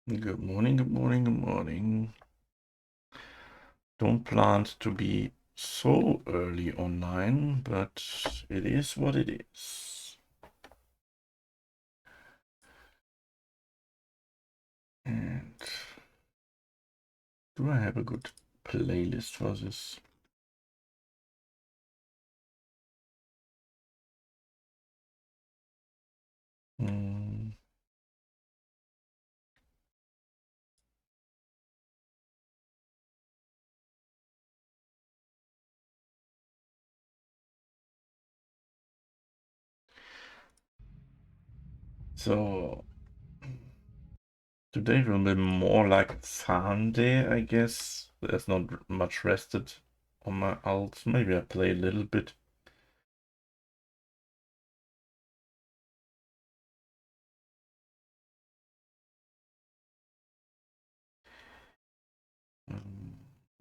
Good morning, good morning, good morning. Don't plan to be so early online, but it is what it is. And do I have a good playlist for this? Hmm. So today will be more like a farm day, I guess. There's not much rested on my alts. Maybe I play a little bit.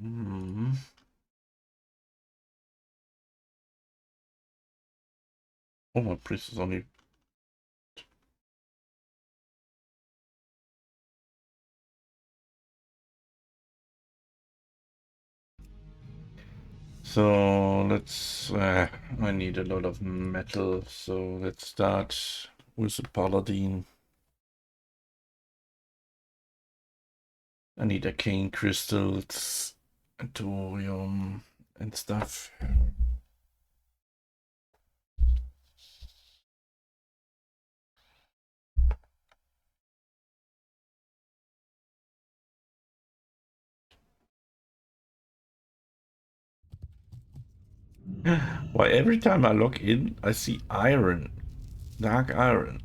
Hmm. Oh, my priest is only. So let's, I need a lot of metal, so let's start with the paladin. I need arcane crystals, thorium, and stuff. Why every time I log in, I see iron, dark iron.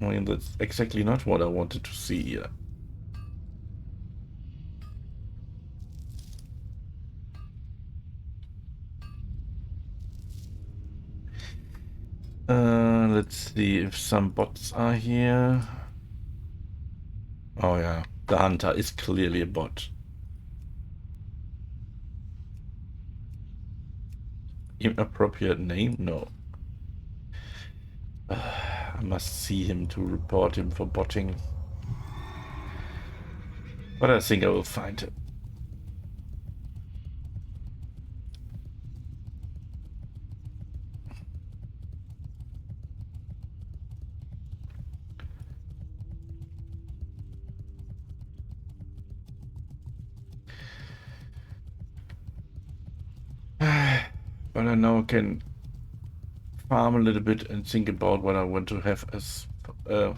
I mean, that's exactly not what I wanted to see here. Let's see if some bots are here. Oh yeah, the hunter is clearly a bot. Inappropriate name? No. I must see him to report him for botting. But I think I will find him. But I now can farm a little bit and think about what I want to have as for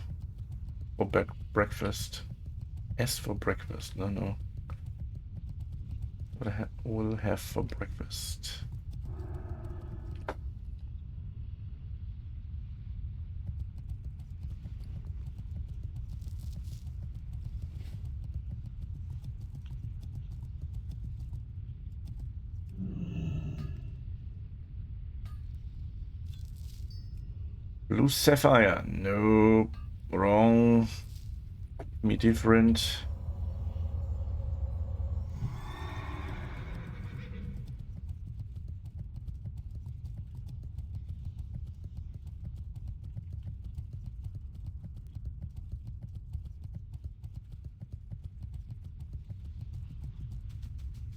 breakfast. As for breakfast, no. What I will have for breakfast. Blue sapphire, no, wrong. Me different.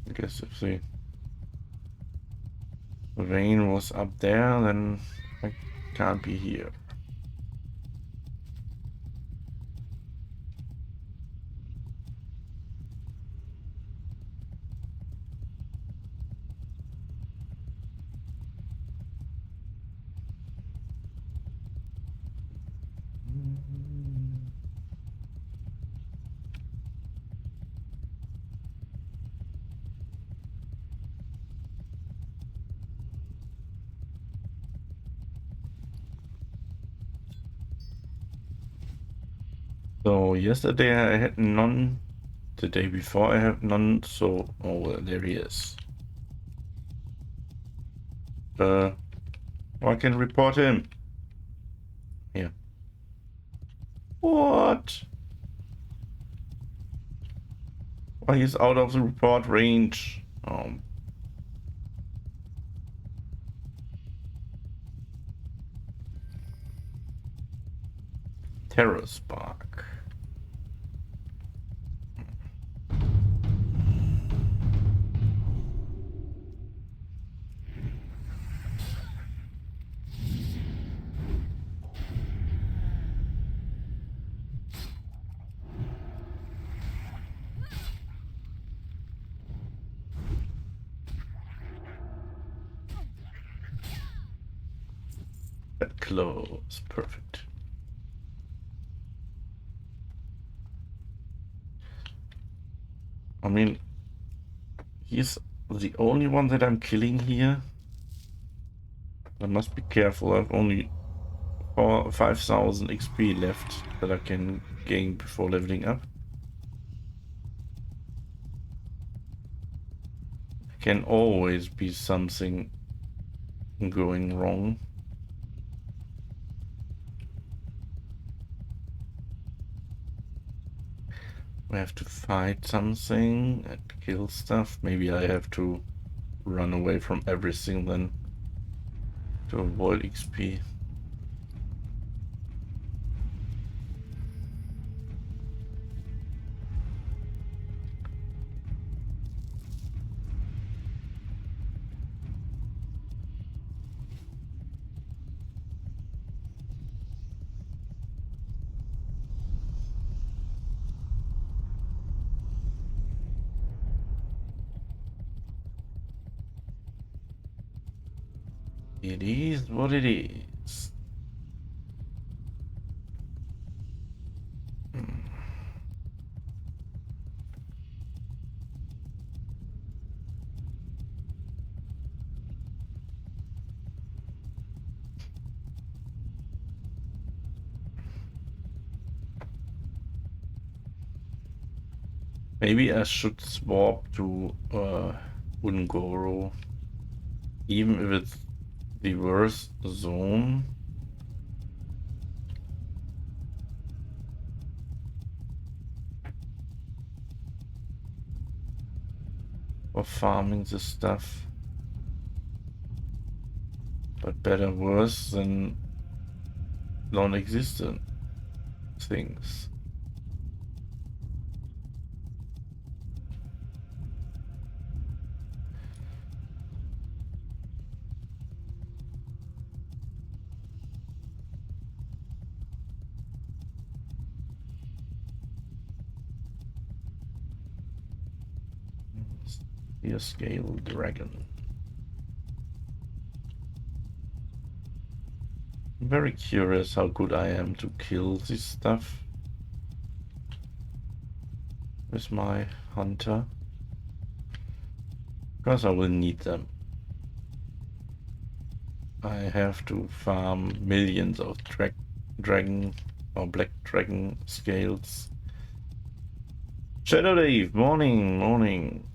I guess if the rain was up there, then I can't be here. So yesterday I had none. The day before I had none. So, oh well, there he is. I can report him. Here. What? Why he's out of the report range? Terror Spark. That close. Perfect. I mean, he's the only one that I'm killing here. I must be careful. I have only 5,000 XP left that I can gain before leveling up. Can always be something going wrong. We have to fight something and kill stuff. Maybe I have to run away from everything then to avoid XP. It is what it is. Maybe I should swap to Ungoro, even if it's the worst zone. For farming this stuff. But better worse than non-existent things. Here, scale dragon. I'm very curious how good I am to kill this stuff with my hunter, because I will need them. I have to farm millions of dragon or black dragon scales. Shadow Dave, morning, morning.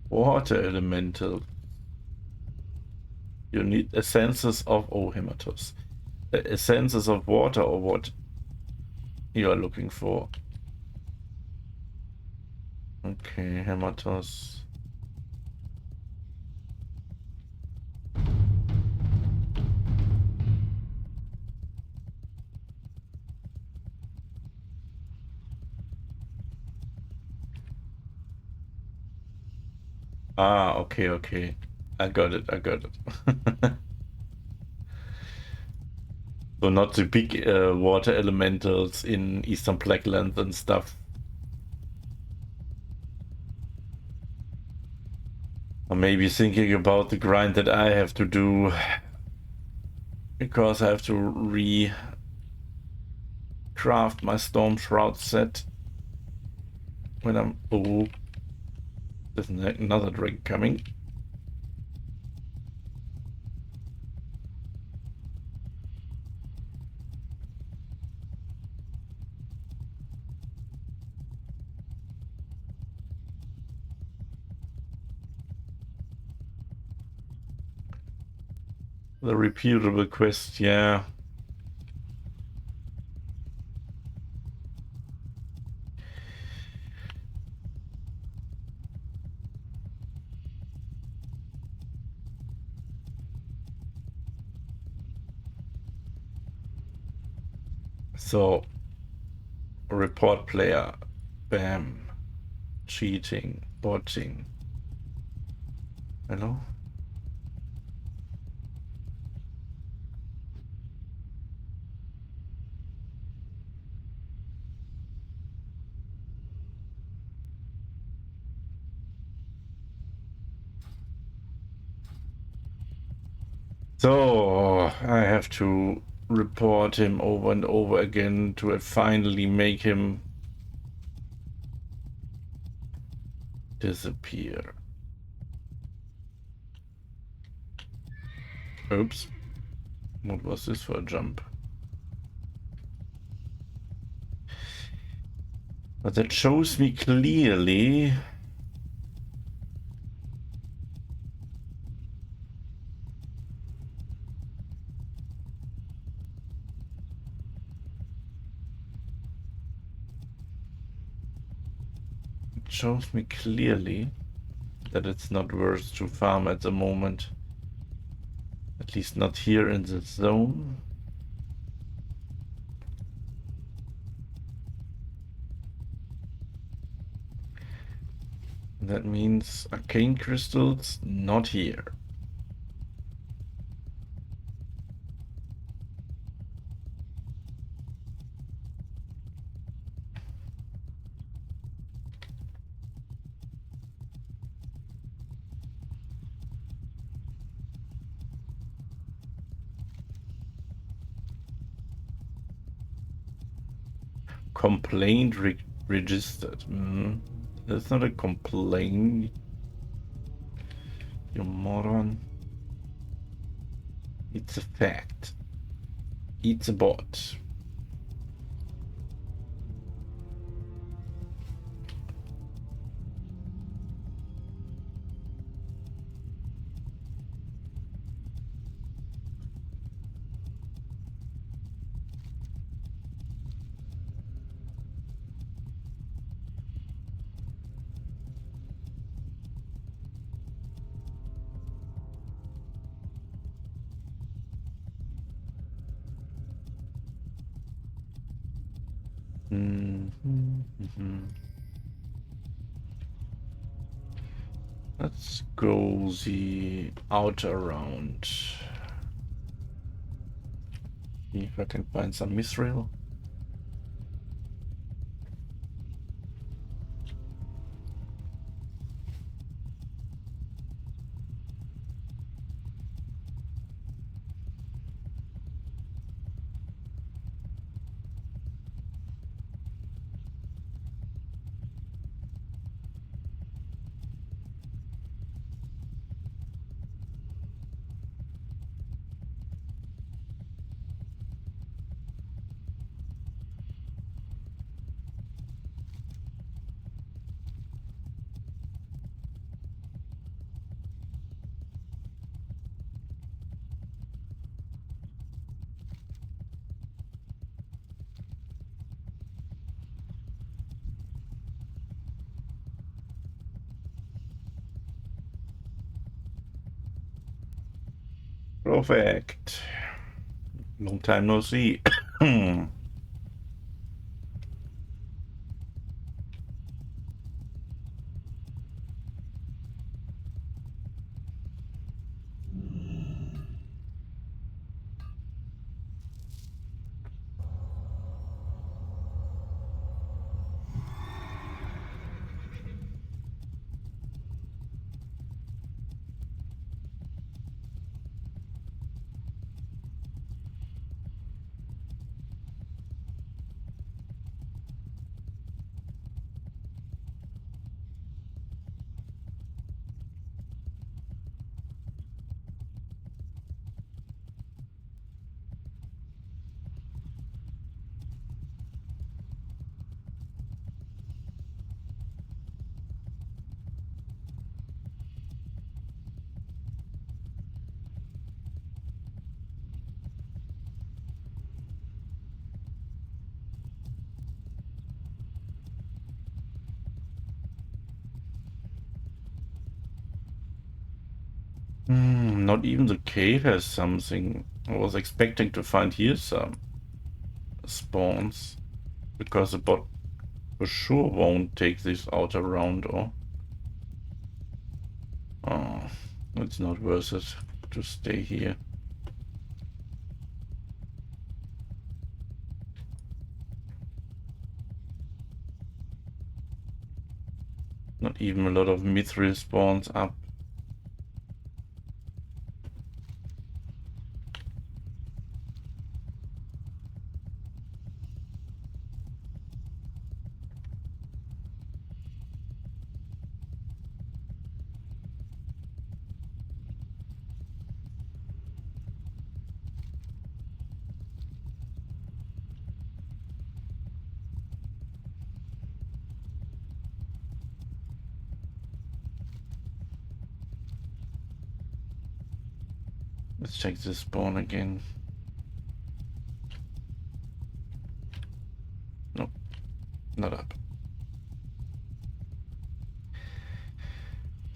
Water elemental. You need essences of hematos. Essences of water, or what you are looking for. Okay, hematos. Ah, okay, okay. I got it, I got it. So not the big water elementals in Eastern Blacklands and stuff. Or maybe thinking about the grind that I have to do, because I have to craft my Storm Shroud set when I'm... Oh, there's another drink coming. The reputable quest, yeah. So, report player, bam, cheating, botting. Hello? So, I have to report him over and over again to finally make him disappear. Oops. What was this for a jump? But that shows me clearly that it's not worth to farm at the moment. At least not here in the zone. That means arcane crystals not here. Complaint registered. That's not a complaint. You moron. It's a fact. It's a bot. Let's go the outer round. See if I can find some Misrael. Perfect. Long time no see. Not even the cave has something. I was expecting to find here some spawns, because the bot for sure won't take this out around, or... Oh, it's not worth it to stay here. Not even a lot of mithril spawns up. Let's check this spawn again. Nope, not up.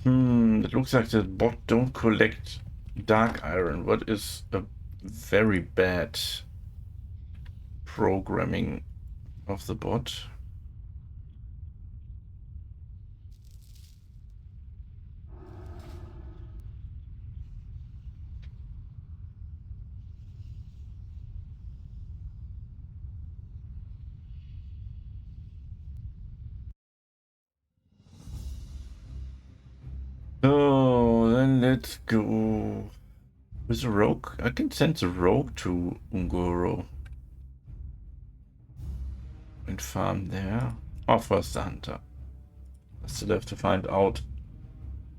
It looks like the bot don't collect dark iron. What is a very bad programming of the bot? So then let's go with a rogue. I can send the rogue to Ungoro and farm there. Or first the hunter. I still have to find out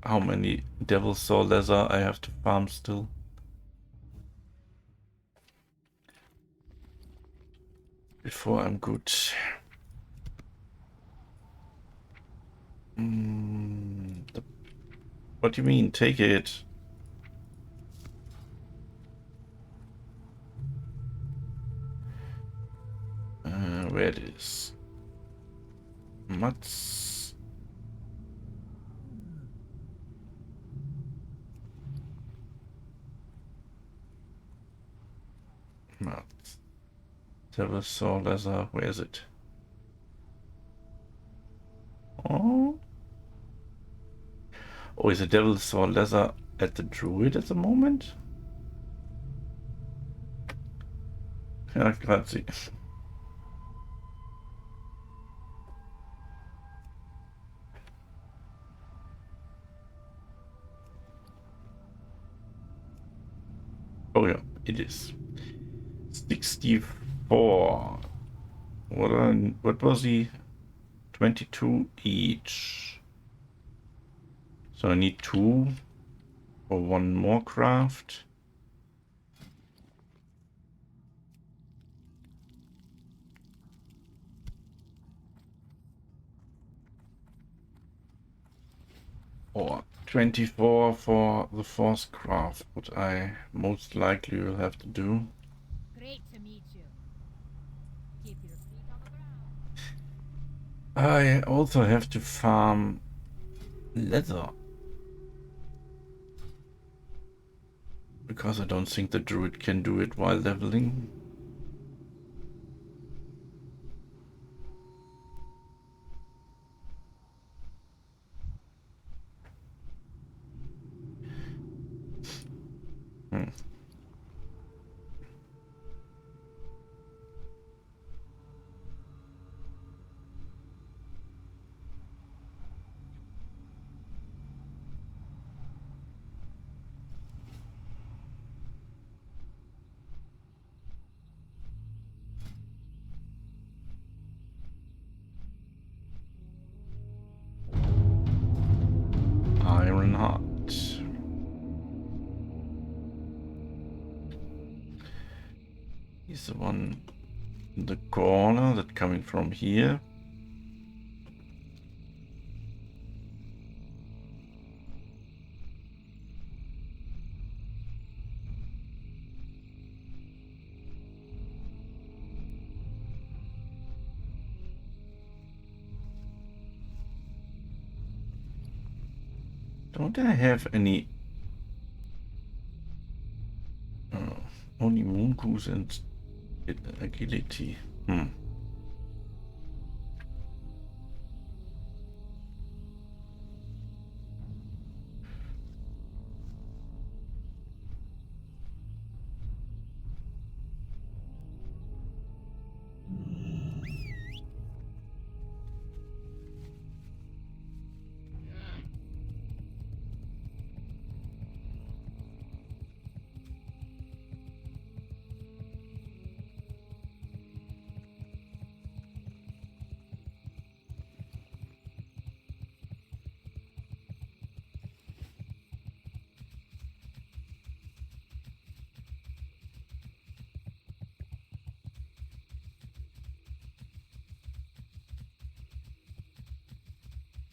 how many Devil Saw Leather I have to farm still. Before I'm good. What do you mean? Take it. Where it is? Mats. Mats. Devil Saw Leather. Where is it? Oh. Oh, is the Devil Saw Leather at the Druid at the moment? Ja, grazie. Oh yeah, it is. 64. What was he? 22 each. So I need 2 for 1 more craft. Or 24 for the 4th craft, what I most likely will have to do. Great to meet you. Keep your feet on the ground. I also have to farm leather. Because I don't think the druid can do it while leveling. Iron Heart. He's the one in the corner that's coming from here. Don't I have any Only moon goose and agility.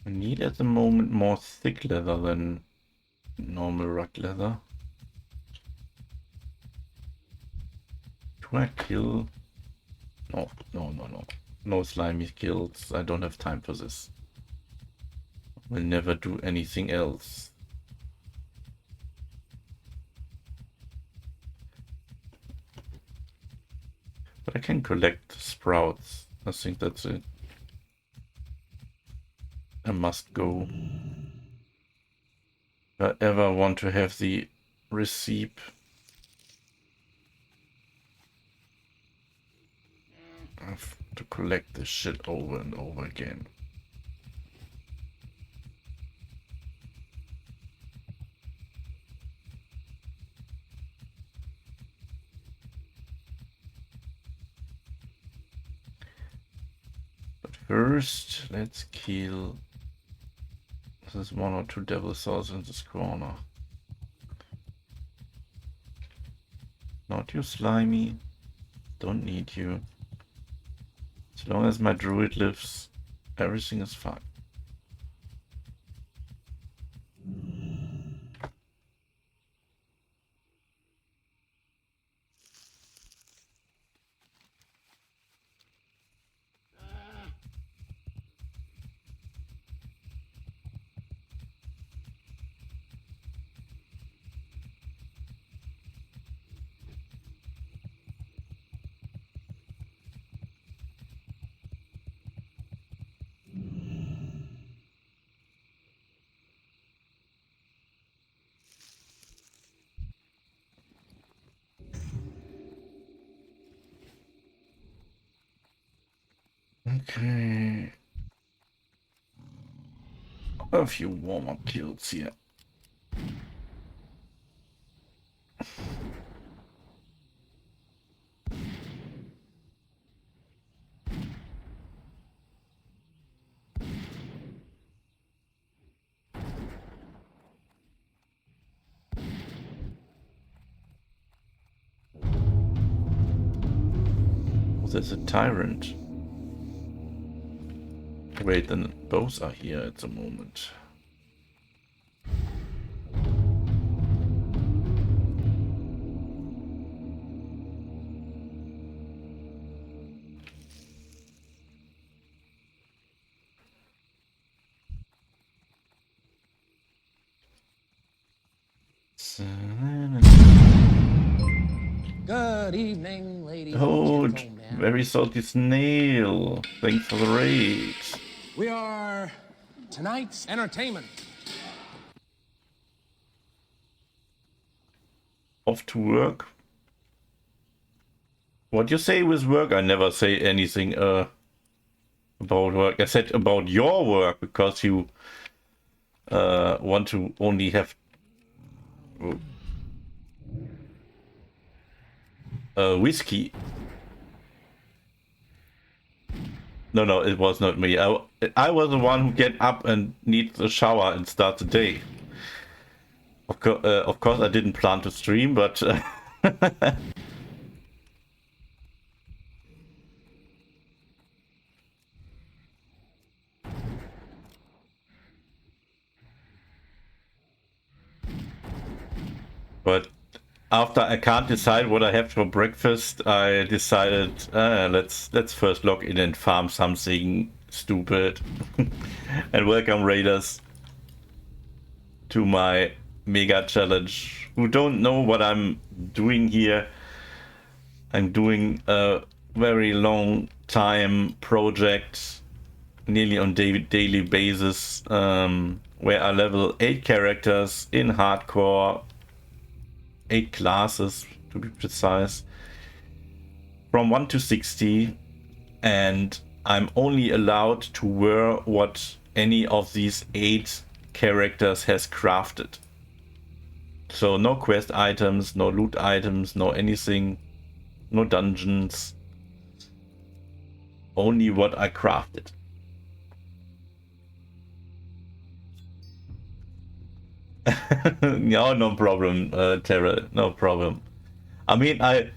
I need at the moment more thick leather than normal rug leather. Do I kill? No, no, no, no. No slimy kills. I don't have time for this. Will never do anything else. But I can collect sprouts. I think that's it. I must go. If I ever want to have the receipt, I have to collect this shit over and over again. But first, let's kill. There's 1 or 2 devil souls in this corner. Not you, slimy. Don't need you. As long as my druid lives, everything is fine. Okay. A few warm-up kills here. There's a tyrant. Wait, then both are here at the moment. Good evening, ladies Oh, and gentlemen. very salty snail. Thanks for the raid. We are tonight's entertainment. Off to work. What you say with work? I never say anything about work. I said about your work because you want to only have whiskey. No, it was not me. I was the one who get up and needs a shower and start the day. Of course, I didn't plan to stream, but but after I can't decide what I have for breakfast, I decided let's first log in and farm something stupid. And welcome raiders to my mega challenge. Who don't know what I'm doing here, I'm doing a very long time project, nearly on daily basis, where I level 8 characters in hardcore, 8 classes to be precise, from 1 to 60, and I'm only allowed to wear what any of these 8 characters has crafted. So no quest items, no loot items, no anything, no dungeons, only what I crafted. No problem, Terra, no problem. I mean, I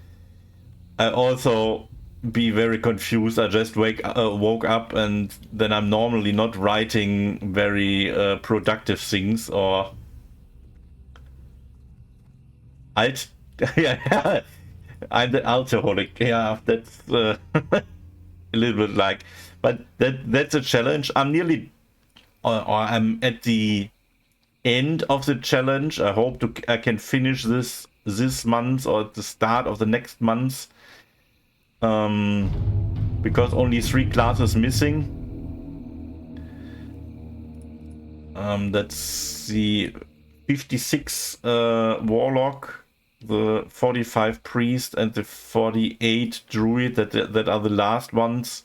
also be very confused. I just woke up, and then I'm normally not writing very productive things, or yeah, I'm the alcoholic. Yeah, that's a little bit like, but that's a challenge. I'm nearly, or I'm at the end of the challenge. I hope I can finish this month or at the start of the next month. Because only 3 classes missing. That's the 56 warlock, the 45 priest, and the 48 druid. That are the last ones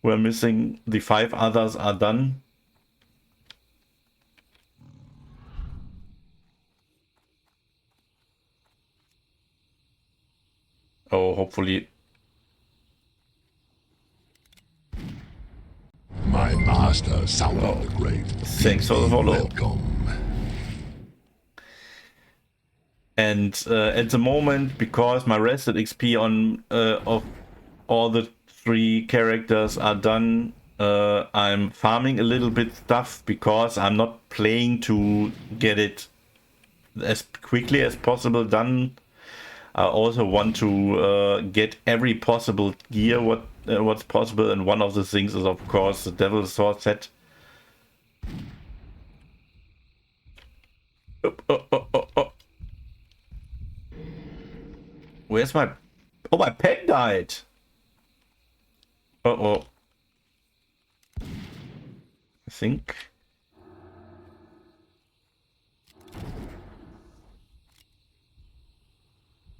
we're missing. The 5 others are done. Oh, hopefully. My master, Sauron the Great. Thanks for the follow. Welcome. And at the moment, because my rested XP on of all the 3 characters are done, I'm farming a little bit stuff because I'm not playing to get it as quickly as possible done. I also want to get every possible gear what's possible, and one of the things is of course the Devil's Sword set. Oh. Where's my... Oh, my pet died! Uh-oh. I think...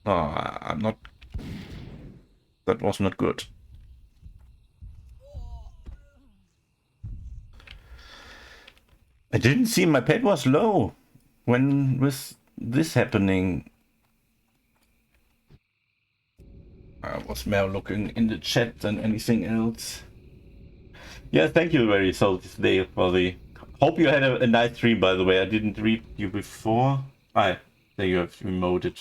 Oh, I'm not... That was not good. I didn't see my pet was low. When was this happening? I was more looking in the chat than anything else. Yeah, thank you very so today for the... Hope you had a nice stream, by the way. I didn't read you before. There you have emoted.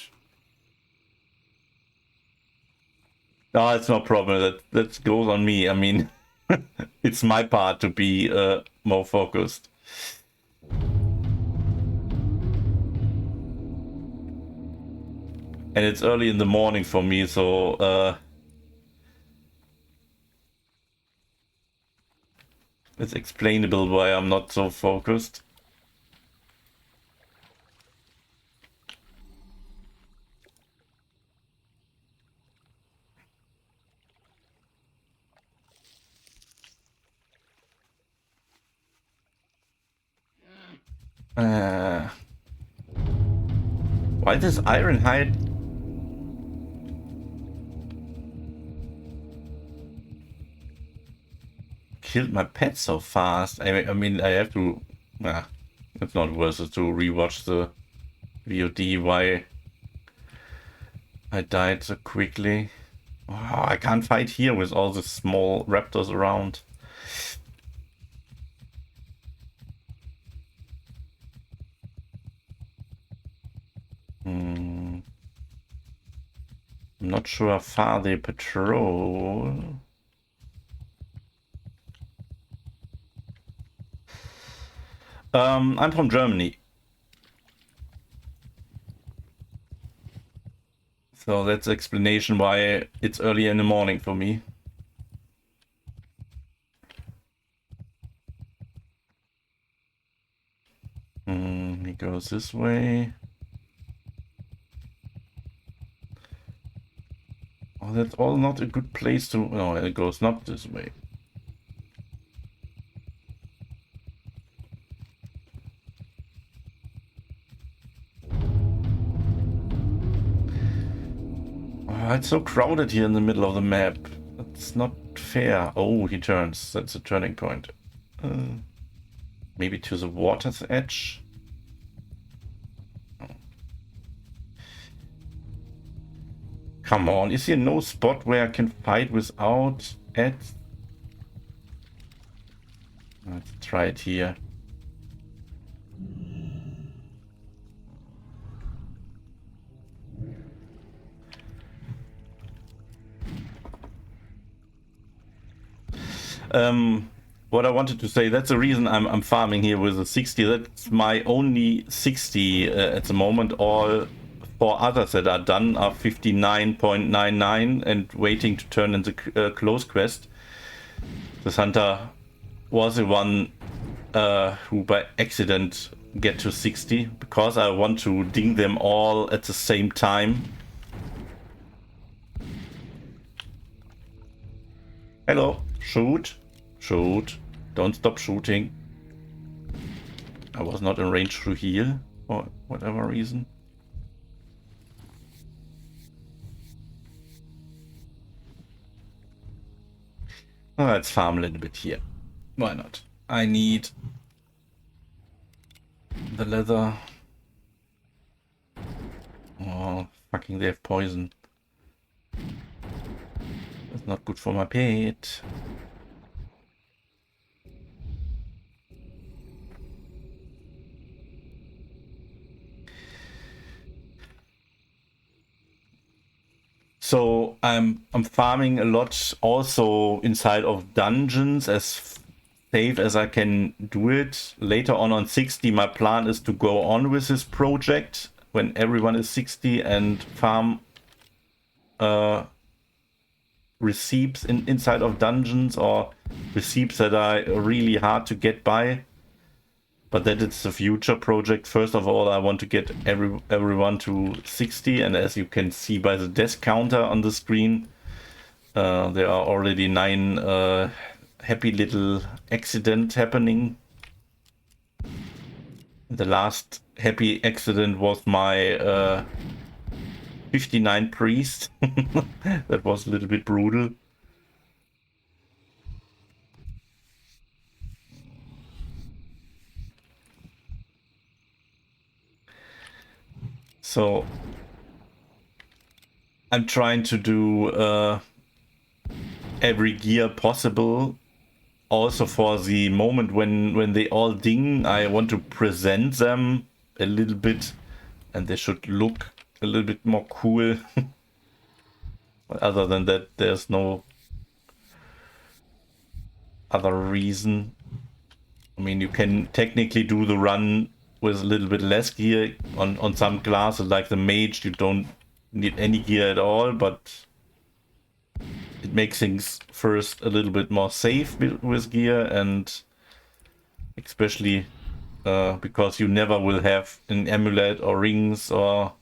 No, it's no problem. That goes on me. I mean, it's my part to be more focused. And it's early in the morning for me, so it's explainable why I'm not so focused. Why does Ironhide... killed my pet so fast? I mean, I have to... it's not worth it to rewatch the VOD why I died so quickly. Oh, I can't fight here with all the small raptors around. I'm not sure how far they patrol. I'm from Germany. So that's explanation why it's early in the morning for me. Here goes goes this way. Oh, that's all not a good place to... No, it goes not this way. Oh, it's so crowded here in the middle of the map. That's not fair. Oh, he turns. That's a turning point. Maybe to the water's edge. Oh. Come on, is here no spot where I can fight without ads? Let's try it here. What I wanted to say, that's the reason I'm farming here with a 60. That's my only 60 at the moment. All 4 others that are done are 59.99 and waiting to turn into close quest. This hunter was the one who by accident get to 60 because I want to ding them all at the same time. Hello, shoot. Shoot. Don't stop shooting. I was not in range to heal for whatever reason. Oh, let's farm a little bit here. Why not? I need the leather. Oh, fucking they have poison. That's not good for my pet. So I'm farming a lot also inside of dungeons as safe as I can do it. Later on 60, my plan is to go on with this project when everyone is 60 and farm receipts inside of dungeons or receipts that are really hard to get by. But that is the future project. First of all, I want to get everyone to 60, and as you can see by the death counter on the screen, there are already 9 happy little accidents happening. The last happy accident was my 59 priest. That was a little bit brutal. So I'm trying to do every gear possible. Also for the moment when they all ding, I want to present them a little bit and they should look a little bit more cool. But other than that, there's no other reason. I mean, you can technically do the run with a little bit less gear. On some classes like the mage, you don't need any gear at all, but it makes things first a little bit more safe with gear, and especially because you never will have an amulet or rings, or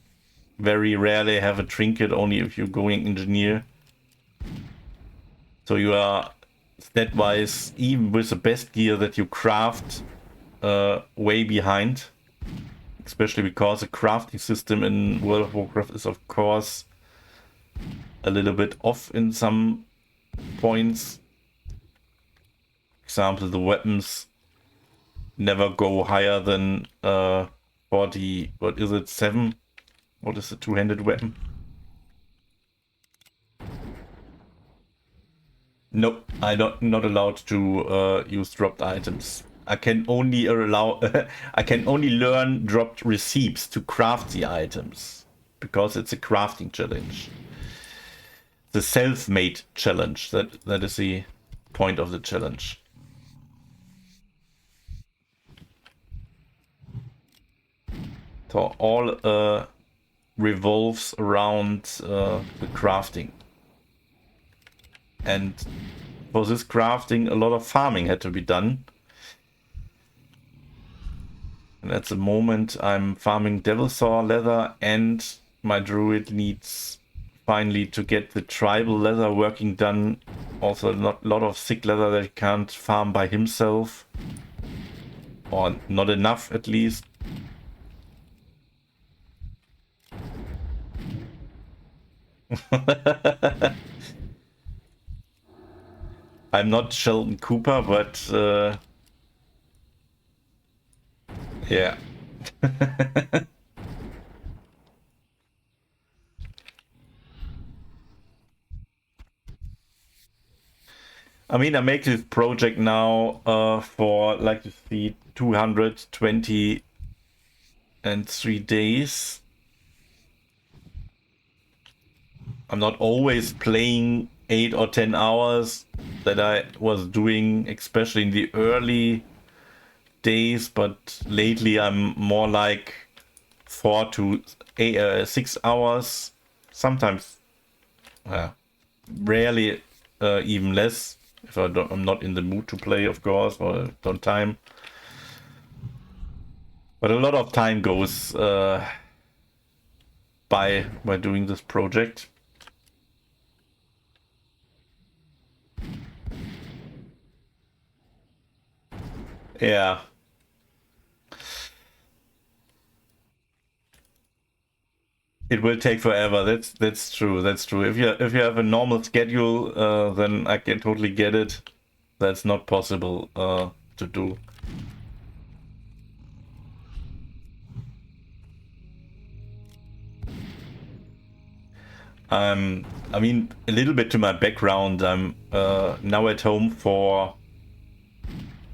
very rarely have a trinket, only if you're going engineer. So you are stat-wise, even with the best gear that you craft, way behind, especially because the crafting system in World of Warcraft is of course a little bit off in some points. Example, the weapons never go higher than 40, what is it, 7? What is the two-handed weapon? Nope, I'm not allowed to use dropped items. I can only allow I can only learn dropped receipts to craft the items because it's a crafting challenge. The self-made challenge, that is the point of the challenge. So all revolves around the crafting. And for this crafting, a lot of farming had to be done. And at the moment I'm farming Devilsaur leather, and my druid needs finally to get the tribal leather working done. Also not a lot of sick leather that he can't farm by himself. Or not enough at least. I'm not Sheldon Cooper, but yeah. I mean, I make this project now for, like to see, 223 days. I'm not always playing 8 or 10 hours that I was doing, especially in the early days, but lately I'm more like 4 to 6 hours, sometimes rarely even less, if I'm not in the mood to play, of course, or don't time. But a lot of time goes by doing this project. Yeah. It will take forever. That's true. That's true. If you have a normal schedule, then I can totally get it. That's not possible to do. I mean, a little bit to my background. I'm now at home for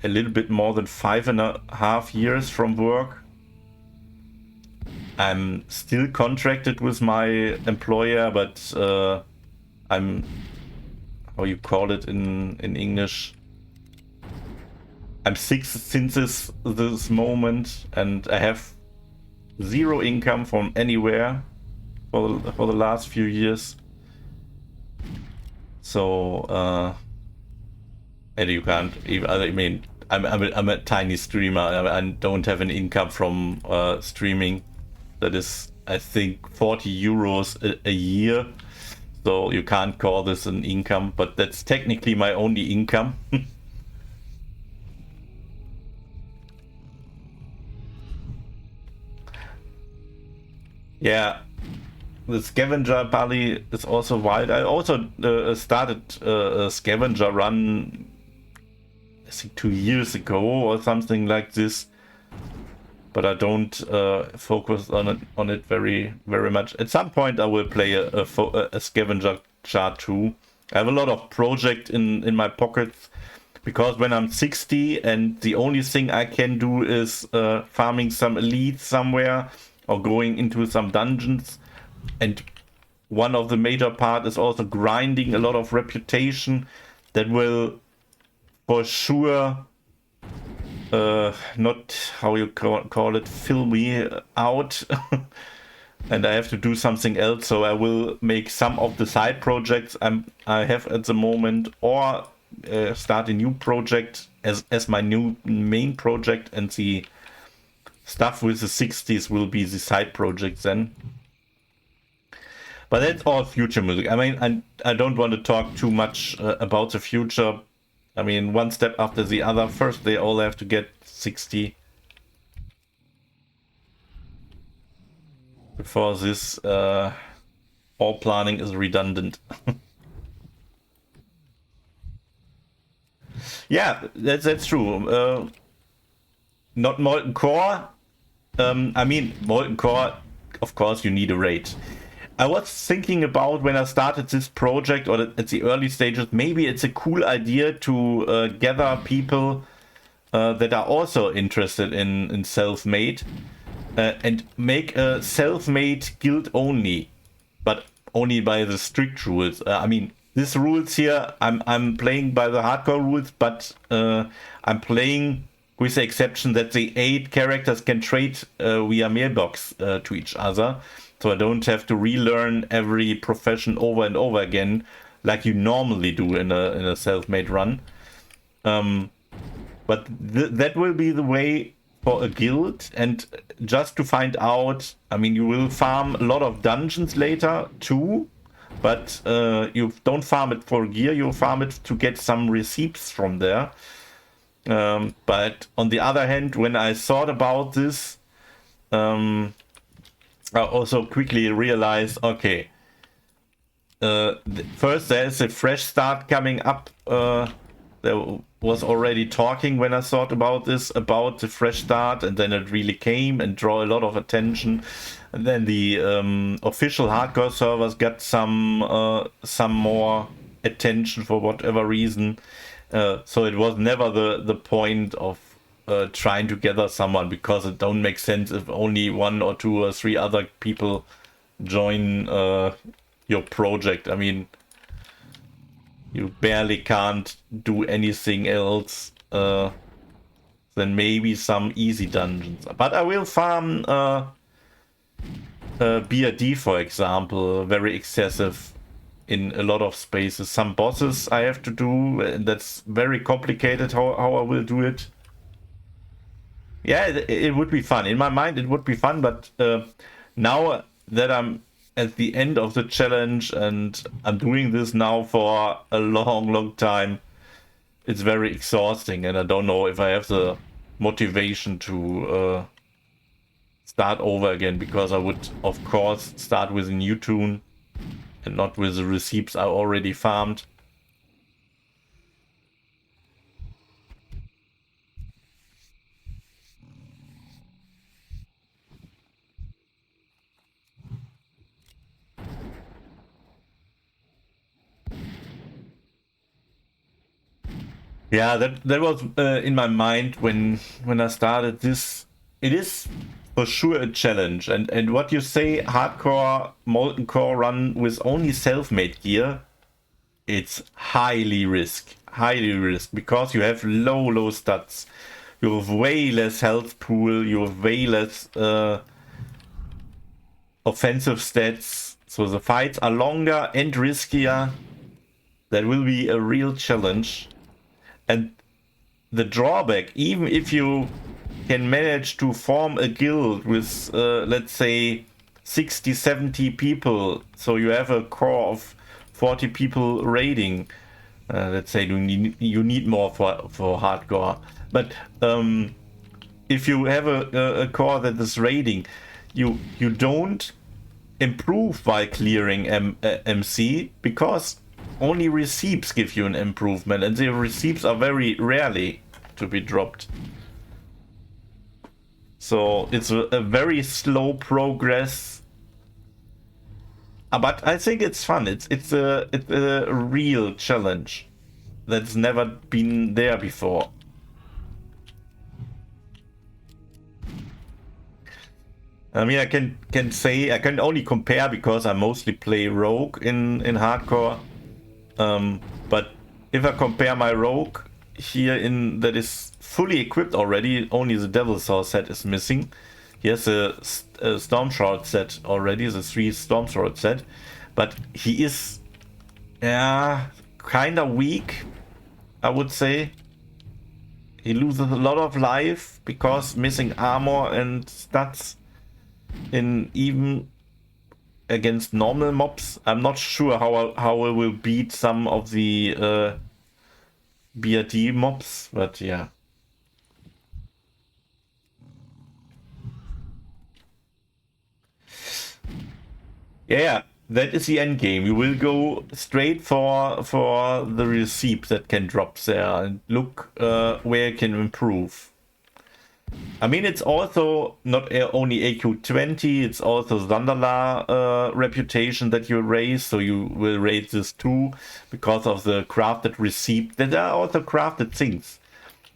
a little bit more than 5.5 years from work. I'm still contracted with my employer, but I'm, how you call it in English? I'm sick since this moment, and I have zero income from anywhere for the last few years. So and you can't even, I mean, I'm a tiny streamer. I don't have an income from streaming. That is, I think, 40 euros a year. So you can't call this an income, but that's technically my only income. Yeah, the scavenger Bali is also wild. I also started a scavenger run, I think 2 years ago or something like this. But I don't focus on it very much. At some point I will play a scavenger chart too. I have a lot of projects in my pockets, because when I'm 60 and the only thing I can do is farming some elites somewhere or going into some dungeons, and one of the major part is also grinding a lot of reputation, that will for sure not, how you call it, fill me out. And I have to do something else, so I will make some of the side projects I have at the moment, or start a new project as my new main project, and the stuff with the 60s will be the side projects then. But that's all future music. I mean, I don't want to talk too much about the future. I mean, one step after the other. First, they all have to get 60. Before this, all planning is redundant. Yeah, that's true. Not Molten Core. I mean, Molten Core, of course, you need a raid. I was thinking about, when I started this project, or at the early stages, maybe it's a cool idea to gather people that are also interested in Selfmade, and make a Selfmade guild only, but only by the strict rules. I mean, these rules here, I'm playing by the hardcore rules, but I'm playing with the exception that the 8 characters can trade via Mailbox to each other. So I don't have to relearn every profession over and over again, like you normally do in a self-made run. But that will be the way for a guild, and just to find out, I mean, you will farm a lot of dungeons later too, but you don't farm it for gear, you farm it to get some receipts from there. But on the other hand, when I thought about this, I also quickly realized, okay, first there's a fresh start coming up. There was already talking when I thought about this, about the fresh start, and then it really came and draw a lot of attention. And then the official hardcore servers got some more attention for whatever reason. So it was never the point of trying to gather someone, because it don't make sense if only 1 or 2 or 3 other people join your project. I mean, you barely can't do anything else than maybe some easy dungeons. But I will farm BRD, for example, very excessive in a lot of spaces. Some bosses I have to do, and that's very complicated how I will do it. Yeah, it would be fun. In my mind, it would be fun, but now that I'm at the end of the challenge and I'm doing this now for a long time, it's very exhausting, and I don't know if I have the motivation to start over again, because I would, of course, start with a new toon and not with the receipts I already farmed. Yeah, that was in my mind when I started this. It is for sure a challenge, and what you say, hardcore molten core run with only self-made gear, it's highly risk, because you have low stats, you have way less health pool, you have way less offensive stats, so the fights are longer and riskier. That will be a real challenge. And the drawback, even if you can manage to form a guild with, let's say, 60-70 people, so you have a core of 40 people raiding, let's say you need more for hardcore. But if you have a core that is raiding, you don't improve by clearing MC, because only receipts give you an improvement, and the receipts are very rarely to be dropped. So it's a very slow progress, but I think it's fun. It's a real challenge that's never been there before. I mean, I can say I can only compare because I mostly play rogue in hardcore. But if I compare my rogue here that is fully equipped already, only the Devil Saw set is missing. He has a Storm Shroud set already, the 3 Storm Shroud set, but he is kinda weak, I would say. He loses a lot of life because missing armor and stats in even against normal mobs. I'm not sure how I will beat some of the BRD mobs, but yeah. Yeah, that is the end game. You will go straight for the receipt that can drop there and look where you can improve. I mean, it's also not only AQ20, it's also Zandala reputation that you raise, so you will raise this too because of the crafted receipt. There are also crafted things.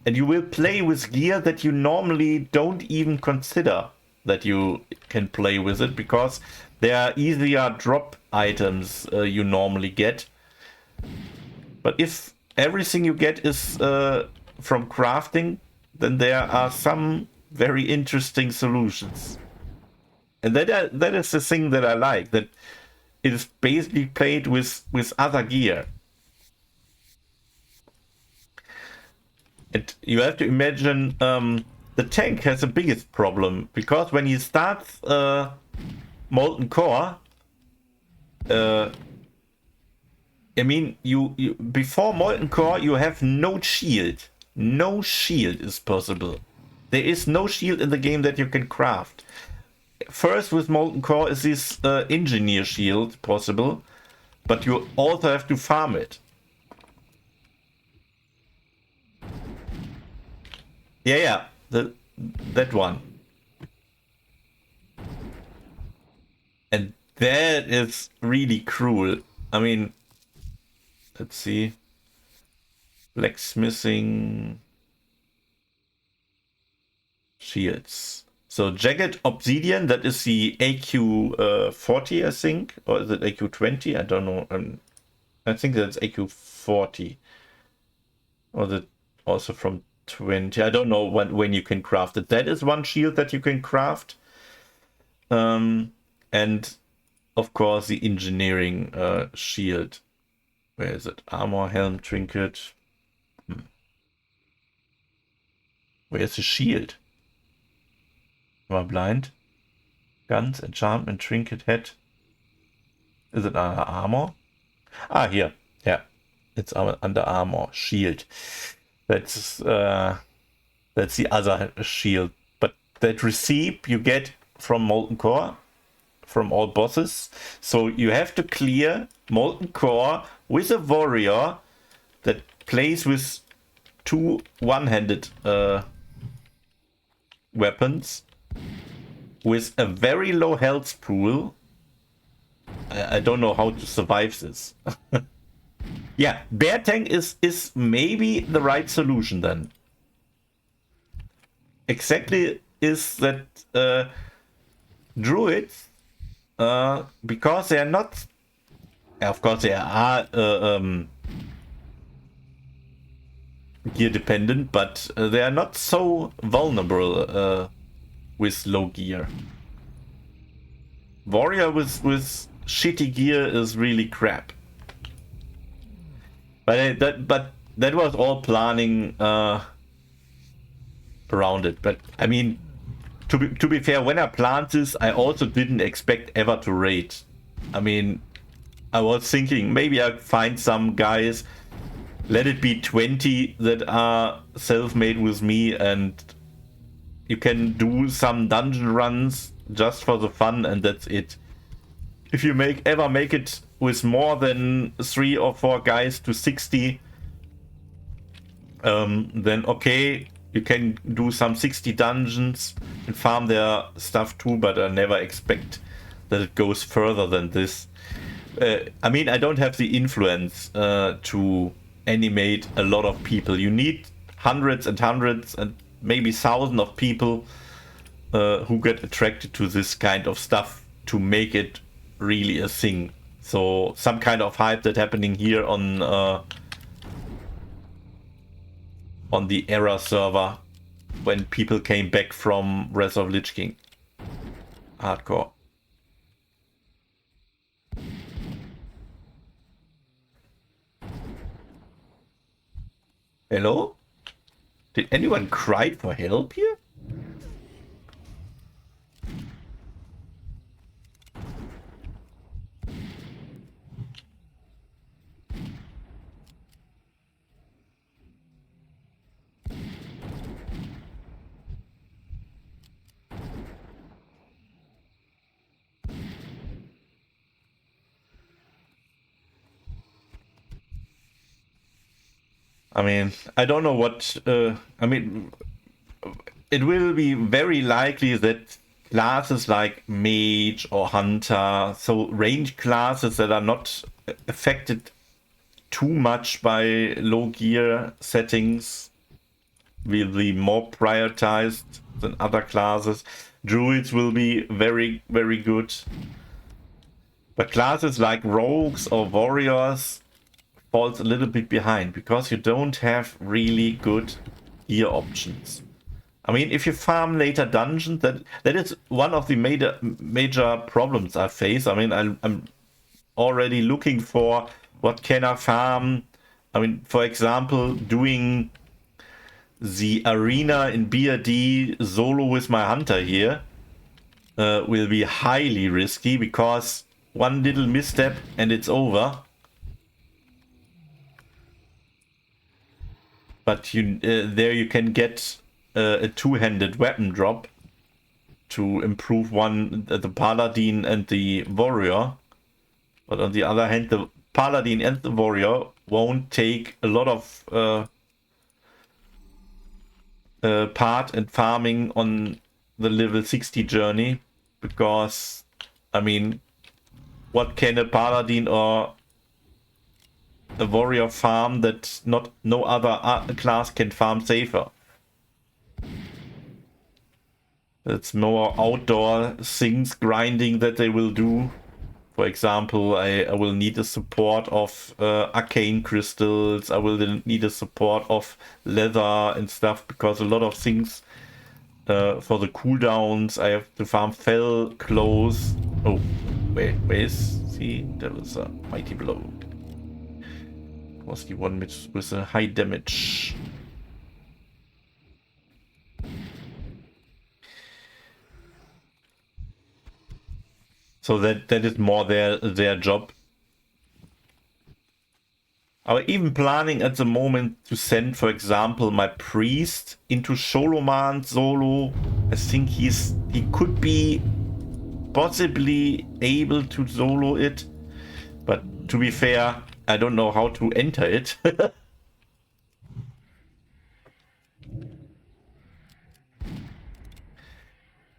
And you will play with gear that you normally don't even consider that you can play with it, because there are easier drop items you normally get. But if everything you get is from crafting, then there are some very interesting solutions. And that is the thing that I like, that it is basically played with other gear. And you have to imagine the tank has the biggest problem, because when you start Molten Core, I mean, you before Molten Core, you have no shield. No shield is possible. There is no shield in the game that you can craft. First, with Molten Core is this engineer shield possible, but you also have to farm it. Yeah, that one. And that is really cruel. I mean, let's see. Blacksmithing shields. So jagged obsidian, that is the AQ 40, I think, or is it AQ 20? I don't know. I think that's AQ 40, or is it also from 20? I don't know when you can craft it. That is one shield that you can craft, and of course the engineering shield. Where is it? Armor, helm, trinket. Where's the shield? Am I blind? Guns, enchantment, trinket, hat. Is it armor? Ah, here. Yeah. It's under armor. Shield. That's the other shield. But that receipt you get from Molten Core, from all bosses. So you have to clear Molten Core with a warrior that plays with two one-handed weapons with a very low health pool. I don't know how to survive this. Yeah, bear tank is maybe the right solution then. Exactly is that druids, because they are not, of course they are gear dependent, but they are not so vulnerable with low gear. Warrior with shitty gear is really crap. But that was all planning around it. But I mean, to be fair, when I planned this, I also didn't expect ever to raid. I mean, I was thinking maybe I'd find some guys, let it be 20 that are self-made with me, and you can do some dungeon runs just for the fun, and that's it. If you ever make it with more than 3 or 4 guys to 60, then okay, you can do some 60 dungeons and farm their stuff too, but I never expect that it goes further than this. I mean, I don't have the influence to animate a lot of people. You need hundreds and hundreds and maybe thousands of people who get attracted to this kind of stuff to make it really a thing. So some kind of hype that's happening here on the Era server when people came back from Rezz of Lich King. Hardcore. Hello? Did anyone cry for help here? I mean, I don't know what... I mean, it will be very likely that classes like Mage or Hunter, so range classes that are not affected too much by low gear settings, will be more prioritized than other classes. Druids will be very, very good. But classes like Rogues or Warriors falls a little bit behind because you don't have really good gear options. I mean, if you farm later dungeons, that is one of the major problems I face. I mean, I'm already looking for what can I farm. I mean, for example, doing the arena in BRD solo with my hunter here will be highly risky, because one little misstep and it's over. But there you can get a two-handed weapon drop to improve the paladin and the warrior. But on the other hand, the paladin and the warrior won't take a lot of part in farming on the level 60 journey, because, I mean, what can a paladin or a warrior farm that no other class can farm safer? It's more outdoor things, grinding, that they will do. For example, I will need a support of arcane crystals. I will need a support of leather and stuff, because a lot of things for the cooldowns, I have to farm fell clothes. Oh, where is he? There was a mighty blow. Was the one with a high damage. So that is more their job. I'm even planning at the moment to send, for example, my priest into Sholoman solo. I think he could be possibly able to solo it, but to be fair, I don't know how to enter it.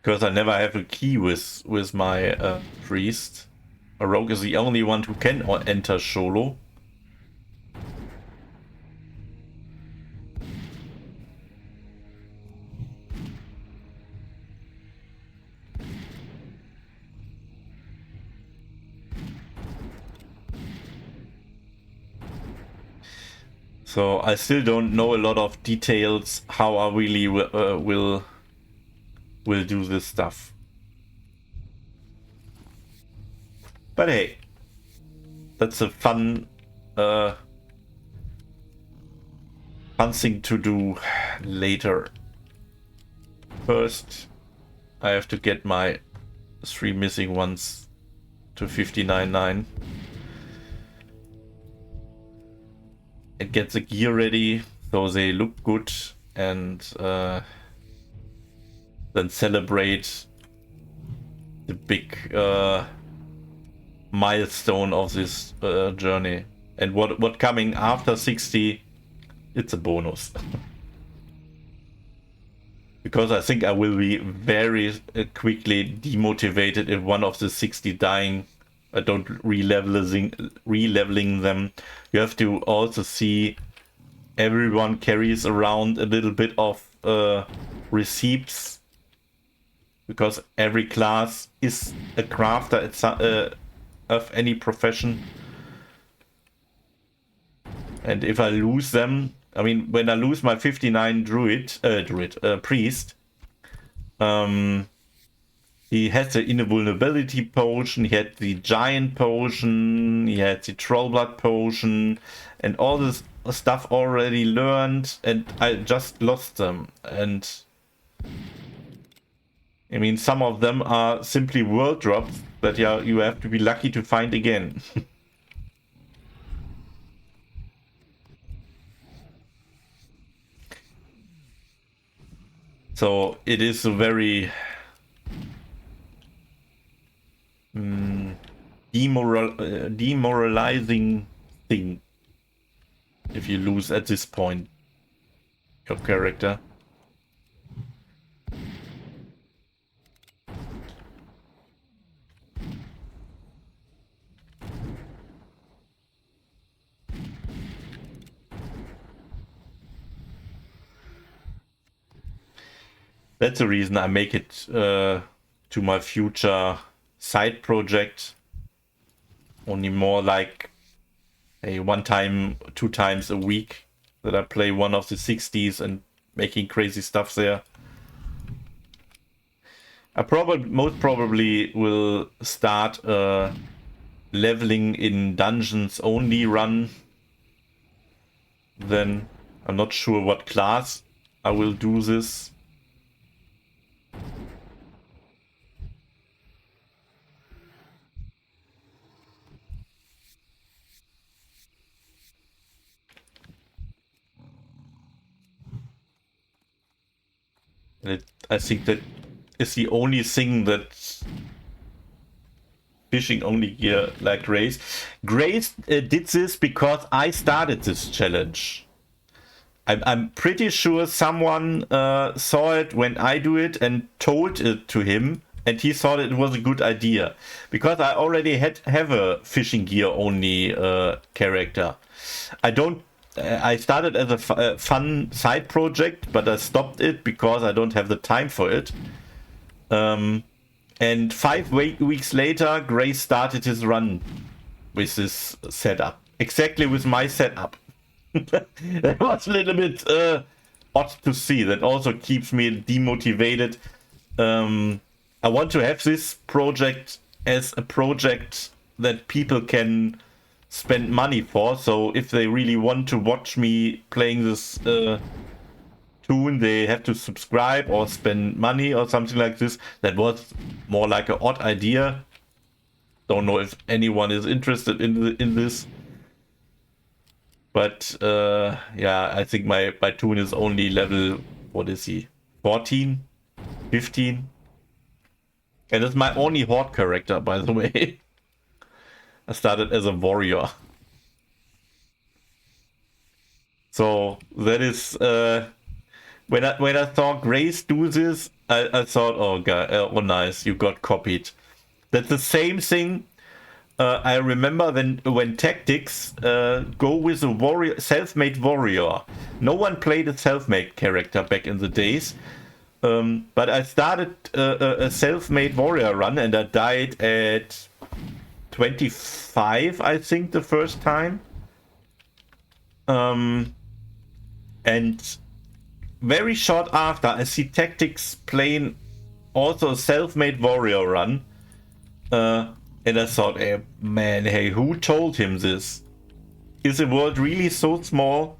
Because I never have a key with my priest. A rogue is the only one who can enter solo. So I still don't know a lot of details how I really will do this stuff. But hey, that's a fun thing to do later. First, I have to get my 3 missing ones to 59.9. And get the gear ready so they look good, and then celebrate the big milestone of this journey. And what coming after 60, it's a bonus. Because I think I will be very quickly demotivated if one of the 60 dying. I don't re-leveling them. You have to also see everyone carries around a little bit of receipts, because every class is a crafter of any profession. And if I lose them, I mean, when I lose my 59 priest, he has the invulnerability potion, he had the giant potion, he had the troll blood potion, and all this stuff already learned, and I just lost them. And I mean, some of them are simply world drops that you have to be lucky to find again. So it is a very demoralizing thing if you lose at this point your character. That's the reason I make it to my future side project. Only more like a 1 time, 2 times a week that I play one of the 60s and making crazy stuff there. I most probably will start a leveling in dungeons only run. Then I'm not sure what class I will do this. I think that is the only thing that fishing only gear like Rezz. Rezz did this because I started this challenge. I'm pretty sure someone saw it when I do it and told it to him, and he thought it was a good idea. Because I already have a fishing gear only character. I started as a fun side project, but I stopped it because I don't have the time for it. And 5 weeks later, Gray started his run with this setup. Exactly with my setup. That was a little bit odd to see. That also keeps me demotivated. I want to have this project as a project that people can spend money for. So if they really want to watch me playing this toon, they have to subscribe or spend money or something like this. That was more like an odd idea. Don't know if anyone is interested in this. But yeah, I think my toon is only level, what is he? 14? 15? And it's my only horde character, by the way. I started as a warrior. So that is when I saw Grace do this, I thought, oh god, oh nice, you got copied. That's the same thing. I remember when tactics go with a warrior, self-made warrior. No one played a self-made character back in the days. But I started a self-made warrior run and I died at 25, I think, the first time. And very short after, I see tactics playing also a self-made warrior run. And I thought, hey, man, hey, who told him this? Is the world really so small?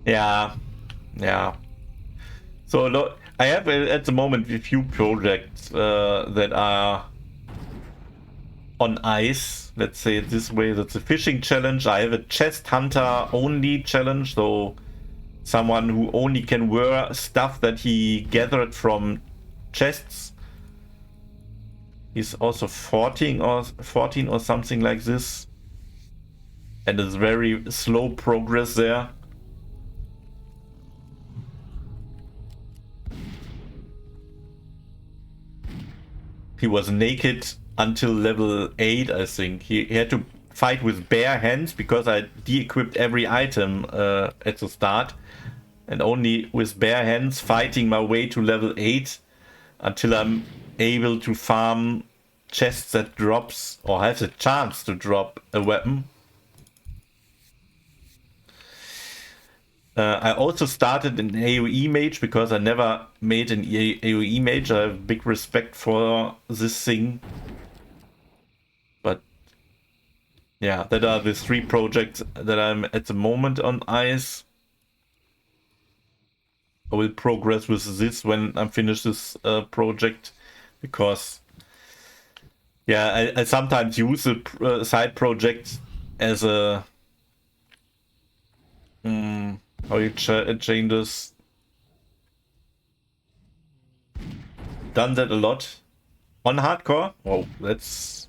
Yeah. So look, I have at the moment a few projects that are on ice, let's say it this way. That's a fishing challenge. I have a chest hunter only challenge, so someone who only can wear stuff that he gathered from chests. He's also 14 or something like this, and it's very slow progress there. He was naked until level 8, I think. He had to fight with bare hands because I de-equipped every item at the start. And only with bare hands fighting my way to level 8 until I'm able to farm chests that drops or have the chance to drop a weapon. I also started an AoE mage because I never made an AoE mage. I have big respect for this thing. But yeah, that are the 3 projects that I'm at the moment on ice. I will progress with this when I finish this project, because yeah, I sometimes use a side project as a how you change this. Done that a lot on hardcore. Oh, that's